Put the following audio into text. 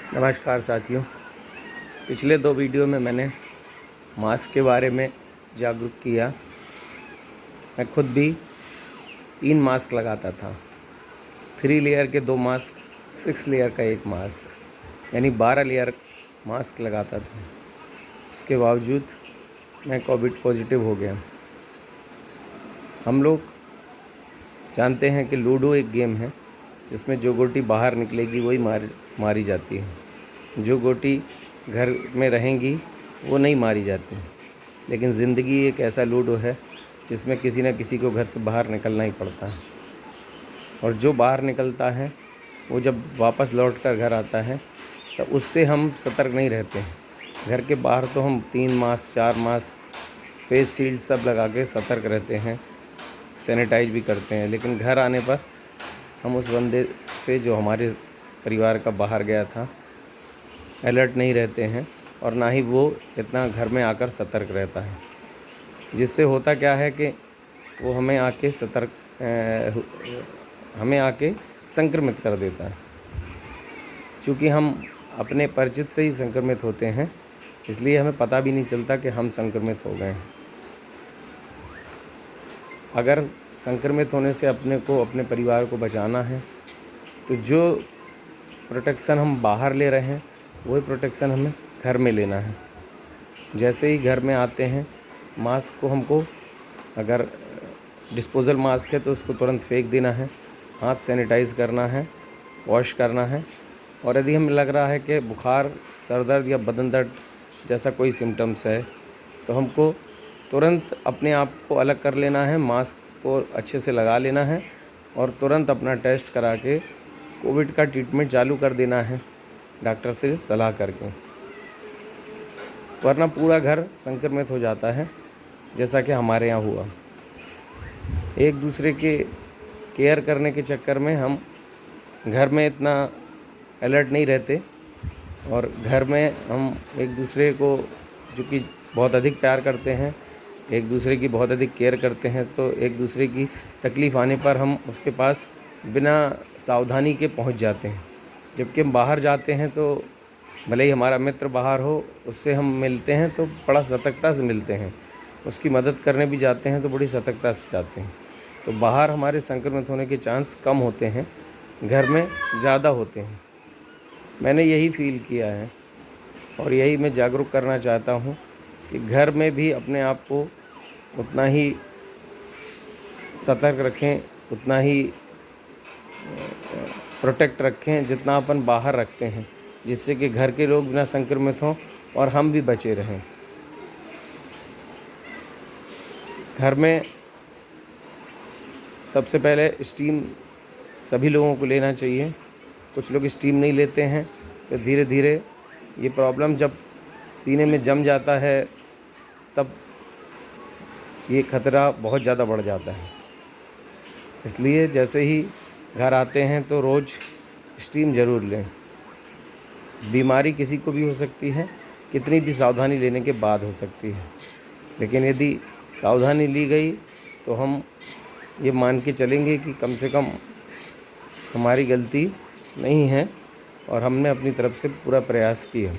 नमस्कार साथियों। पिछले 2 वीडियो में मैंने मास्क के बारे में जागरूक किया। मैं खुद भी 3 मास्क लगाता था, 3 लेयर के 2 मास्क, 6 लेयर का 1 मास्क, यानी 12 लेयर मास्क लगाता था। उसके बावजूद मैं कोविड पॉजिटिव हो गया। हम लोग जानते हैं कि लूडो एक गेम है जिसमें जो गोटी बाहर निकलेगी वही मारी जाती है। जो गोटी घर में रहेंगी वो नहीं मारी जाती। लेकिन ज़िंदगी एक ऐसा लूडो है जिसमें किसी न किसी को घर से बाहर निकलना ही पड़ता है। और जो बाहर निकलता है वो जब वापस लौट कर घर आता है तो उससे हम सतर्क नहीं रहते हैं। घर के बाहर तो हम 3 मास्क 4 मास्क, फेस शील्ड सब लगा के सतर्क रहते हैं, सैनिटाइज भी करते हैं। लेकिन घर आने पर हम उस बंदे से जो हमारे परिवार का बाहर गया था अलर्ट नहीं रहते हैं, और ना ही वो इतना घर में आकर सतर्क रहता है। जिससे होता क्या है कि वो हमें आके संक्रमित कर देता है। चूँकि हम अपने परिचित से ही संक्रमित होते हैं, इसलिए हमें पता भी नहीं चलता कि हम संक्रमित हो गए हैं। अगर संक्रमित होने से अपने को, अपने परिवार को बचाना है तो जो प्रोटेक्शन हम बाहर ले रहे हैं वही प्रोटेक्शन हमें घर में लेना है। जैसे ही घर में आते हैं, मास्क को हमको, अगर डिस्पोजल मास्क है तो उसको तुरंत फेंक देना है, हाथ सैनिटाइज़ करना है, वॉश करना है। और यदि हमें लग रहा है कि बुखार, सर दर्द या बदन दर्द जैसा कोई सिम्टम्स है तो हमको तुरंत अपने आप को अलग कर लेना है, मास्क को अच्छे से लगा लेना है और तुरंत अपना टेस्ट करा के कोविड का ट्रीटमेंट चालू कर देना है डॉक्टर से सलाह करके। वरना पूरा घर संक्रमित हो जाता है, जैसा कि हमारे यहाँ हुआ। एक दूसरे के केयर करने के चक्कर में हम घर में इतना अलर्ट नहीं रहते, और घर में हम एक दूसरे को, जो कि बहुत अधिक प्यार करते हैं, एक दूसरे की बहुत अधिक केयर करते हैं, तो एक दूसरे की तकलीफ़ आने पर हम उसके पास बिना सावधानी के पहुंच जाते हैं। जबकि हम बाहर जाते हैं तो भले ही हमारा मित्र बाहर हो, उससे हम मिलते हैं तो बड़ा सतर्कता से मिलते हैं, उसकी मदद करने भी जाते हैं तो बड़ी सतर्कता से जाते हैं। तो बाहर हमारे संक्रमित होने के चांस कम होते हैं, घर में ज़्यादा होते हैं। मैंने यही फील किया है और यही मैं जागरूक करना चाहता हूँ कि घर में भी अपने आप को उतना ही सतर्क रखें, उतना ही प्रोटेक्ट रखें जितना अपन बाहर रखते हैं, जिससे कि घर के लोग बिना संक्रमित हों और हम भी बचे रहें। घर में सबसे पहले स्टीम सभी लोगों को लेना चाहिए। कुछ लोग स्टीम नहीं लेते हैं, तो धीरे धीरे ये प्रॉब्लम जब सीने में जम जाता है तब ये खतरा बहुत ज़्यादा बढ़ जाता है। इसलिए जैसे ही घर आते हैं तो रोज़ स्टीम ज़रूर लें। बीमारी किसी को भी हो सकती है, कितनी भी सावधानी लेने के बाद हो सकती है, लेकिन यदि सावधानी ली गई तो हम ये मान के चलेंगे कि कम से कम हमारी गलती नहीं है और हमने अपनी तरफ से पूरा प्रयास किया।